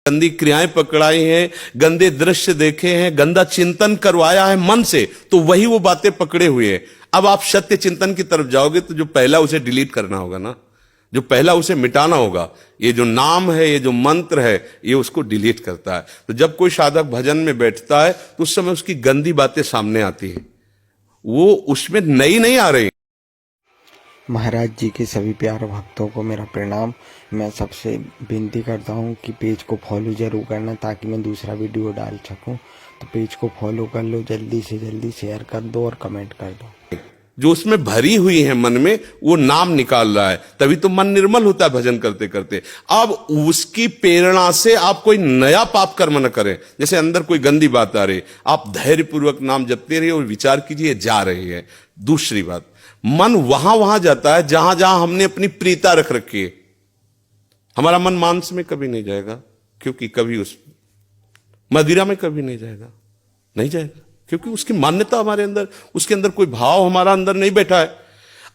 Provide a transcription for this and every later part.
गंदी क्रियाएं पकड़ाई हैं, गंदे दृश्य देखे हैं, गंदा चिंतन करवाया है मन से, तो वही वो बातें पकड़े हुए हैं। अब आप सत्य चिंतन की तरफ जाओगे तो जो पहला उसे डिलीट करना होगा ना, जो पहला उसे मिटाना होगा, ये जो नाम है, ये जो मंत्र है, ये उसको डिलीट करता है। तो जब कोई साधक भजन में बैठता है तो उस समय उसकी गंदी बातें सामने आती है, वो उसमें नई नहीं आ रही। महाराज जी के सभी प्यारे भक्तों को मेरा प्रणाम। मैं सबसे विनती करता हूँ कि पेज को फॉलो जरूर करना ताकि मैं दूसरा वीडियो डाल सकूँ। तो पेज को फॉलो कर लो, जल्दी से जल्दी शेयर कर दो और कमेंट कर दो। जो उसमें भरी हुई है मन में, वो नाम निकाल रहा है, तभी तो मन निर्मल होता है भजन करते करते। अब उसकी प्रेरणा से आप कोई नया पाप कर्म न करें। जैसे अंदर कोई गंदी बात आ रही, आप धैर्यपूर्वक नाम जपते रहिए और विचार कीजिए जा रही है। दूसरी बात, मन वहां वहां जाता है जहां जहां हमने अपनी प्रीता रख रखी है। हमारा मन मांस में कभी नहीं जाएगा, क्योंकि कभी उस मदिरा में कभी नहीं जाएगा, नहीं जाएगा, क्योंकि उसकी मान्यता हमारे अंदर, उसके अंदर कोई भाव हमारा अंदर नहीं बैठा है।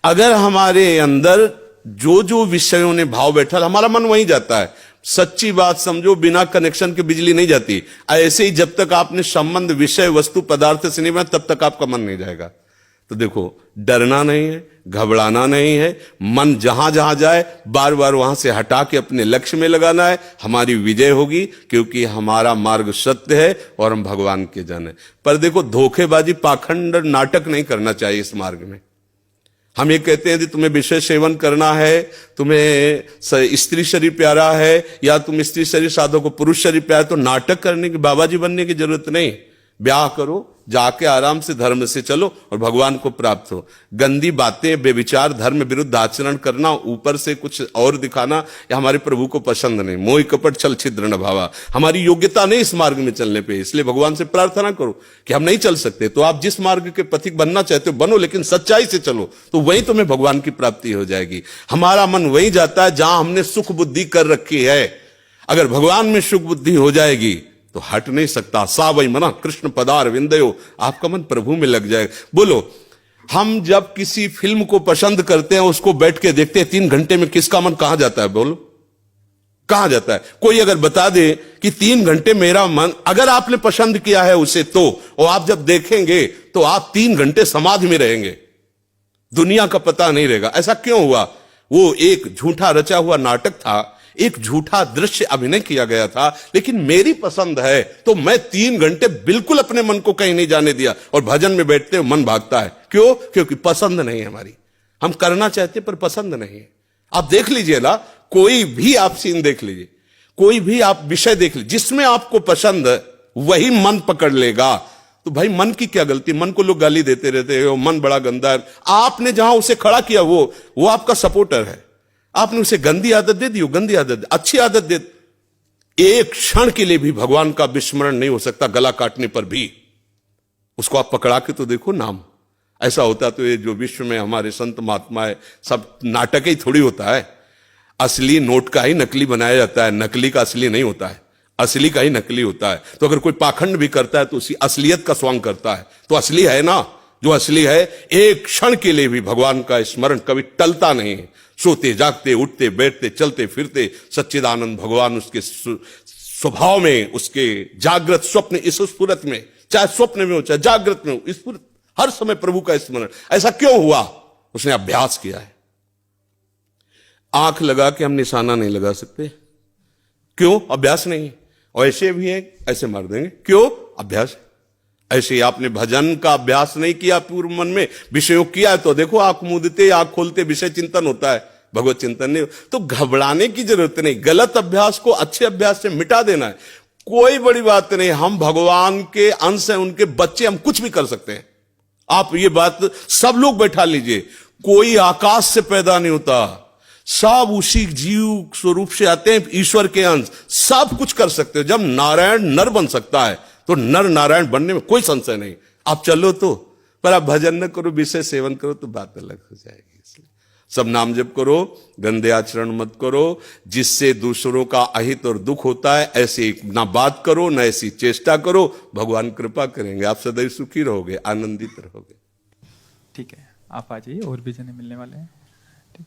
अगर हमारे अंदर जो जो विषयों ने भाव बैठा, हमारा मन वहीं जाता है। सच्ची बात समझो, बिना कनेक्शन के बिजली नहीं जाती। ऐसे ही जब तक आपने संबंध विषय वस्तु पदार्थ से नहीं बना, तब तक आपका मन नहीं जाएगा। तो देखो, डरना नहीं है, घबराना नहीं है, मन जहां जहां जाए बार बार वहां से हटा के अपने लक्ष्य में लगाना है। हमारी विजय होगी, क्योंकि हमारा मार्ग सत्य है और हम भगवान के जन हैं। पर देखो, धोखेबाजी, पाखंड, नाटक नहीं करना चाहिए इस मार्ग में। हम ये कहते हैं कि तुम्हें विषय सेवन करना है, तुम्हें स्त्री शरीर प्यारा है, या तुम स्त्री शरीर साधो को पुरुष शरीर प्यारा, तो नाटक करने की, बाबाजी बनने की जरूरत नहीं। ब्याह करो, जाके आराम से धर्म से चलो और भगवान को प्राप्त हो। गंदी बातें, बेविचार, धर्म विरुद्ध आचरण करना, ऊपर से कुछ और दिखाना, या हमारे प्रभु को पसंद नहीं। मोह कपट छल छिद्र न भावा, हमारी योग्यता नहीं इस मार्ग में चलने पे। इसलिए भगवान से प्रार्थना करो कि हम नहीं चल सकते, तो आप जिस मार्ग के पथिक बनना चाहते हो बनो, लेकिन सच्चाई से चलो, तो वहीं तुम्हें भगवान की प्राप्ति हो जाएगी। हमारा मन वहीं जाता है जहां हमने सुख बुद्धि कर रखी है। अगर भगवान में सुख बुद्धि हो जाएगी तो हट नहीं सकता। सा वही मना कृष्ण पदार विंदयो, आपका मन प्रभु में लग जाएगा। बोलो, हम जब किसी फिल्म को पसंद करते हैं, उसको बैठ के देखते हैं, 3 घंटे में किसका मन कहां जाता है? बोलो, कहां जाता है? कोई अगर बता दे कि 3 घंटे मेरा मन, अगर आपने पसंद किया है उसे, तो और आप जब देखेंगे तो आप 3 घंटे समाधि में रहेंगे, दुनिया का पता नहीं रहेगा। ऐसा क्यों हुआ? वो एक झूठा रचा हुआ नाटक था, एक झूठा दृश्य अभिनय किया गया था। लेकिन मेरी पसंद है तो मैं 3 घंटे बिल्कुल अपने मन को कहीं नहीं जाने दिया, और भजन में बैठते हुए मन भागता है। क्यों? क्योंकि पसंद नहीं है हमारी। हम करना चाहते पर पसंद नहीं है। आप देख लीजिए ना, कोई भी आप सीन देख लीजिए, कोई भी आप विषय देख लीजिए, जिसमें आपको पसंद है वही मन पकड़ लेगा। तो भाई, मन की क्या गलती? मन को लोग गाली देते रहते हैं, मन बड़ा गंदा है। आपने जहां उसे खड़ा किया, वो आपका सपोर्टर है। आपने उसे गंदी आदत दे दी, गंदी आदत, अच्छी आदत दे। एक क्षण के लिए भी भगवान का विस्मरण नहीं हो सकता, गला काटने पर भी। उसको आप पकड़ा के तो देखो नाम। ऐसा होता तो ये जो विश्व में हमारे संत महात्मा है, सब नाटक ही थोड़ी होता है। असली नोट का ही नकली बनाया जाता है, नकली का असली नहीं होता है, असली का ही नकली होता है। तो अगर कोई पाखंड भी करता है तो उसी असलियत का स्वांग करता है, तो असली है ना। जो असली है, एक क्षण के लिए भी भगवान का स्मरण कभी टलता नहीं है। सोते जागते, उठते बैठते, चलते फिरते सच्चिदानंद भगवान उसके स्वभाव में, उसके जागृत स्वप्न, इस स्फुरत में, चाहे स्वप्न में हो चाहे जागृत में हो, स्फुरत, हर समय प्रभु का स्मरण। ऐसा क्यों हुआ? उसने अभ्यास किया है। आंख लगा के हम निशाना नहीं लगा सकते, क्यों? अभ्यास नहीं। और ऐसे भी है, ऐसे मार देंगे, क्यों? अभ्यास। ऐसे आपने भजन का अभ्यास नहीं किया, पूर्व मन में विषयों किया, तो देखो आंख मूंदते, आंख खोलते विषय चिंतन होता है, भगवत चिंतन नहीं। तो घबराने की जरूरत नहीं, गलत अभ्यास को अच्छे अभ्यास से मिटा देना है। कोई बड़ी बात नहीं, हम भगवान के अंश हैं, उनके बच्चे, हम कुछ भी कर सकते हैं। आप ये बात सब लोग बैठा लीजिए, कोई आकाश से पैदा नहीं होता, सब उसी जीव स्वरूप से आते हैं, ईश्वर के अंश। सब कुछ कर सकते हो। जब नारायण नर बन सकता है तो नर नारायण बनने में कोई संशय नहीं। आप चलो तो, पर आप भजन न करो, विषय सेवन करो तो बात अलग हो जाएगी। इसलिए सब नाम जप करो, गंदे आचरण मत करो, जिससे दूसरों का अहित और दुख होता है ऐसी ना बात करो, ना ऐसी चेष्टा करो। भगवान कृपा करेंगे, आप सदैव सुखी रहोगे, आनंदित रहोगे। ठीक है, आप आ जाइए, और भी जने मिलने वाले हैं। ठीक।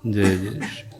जय जय श्री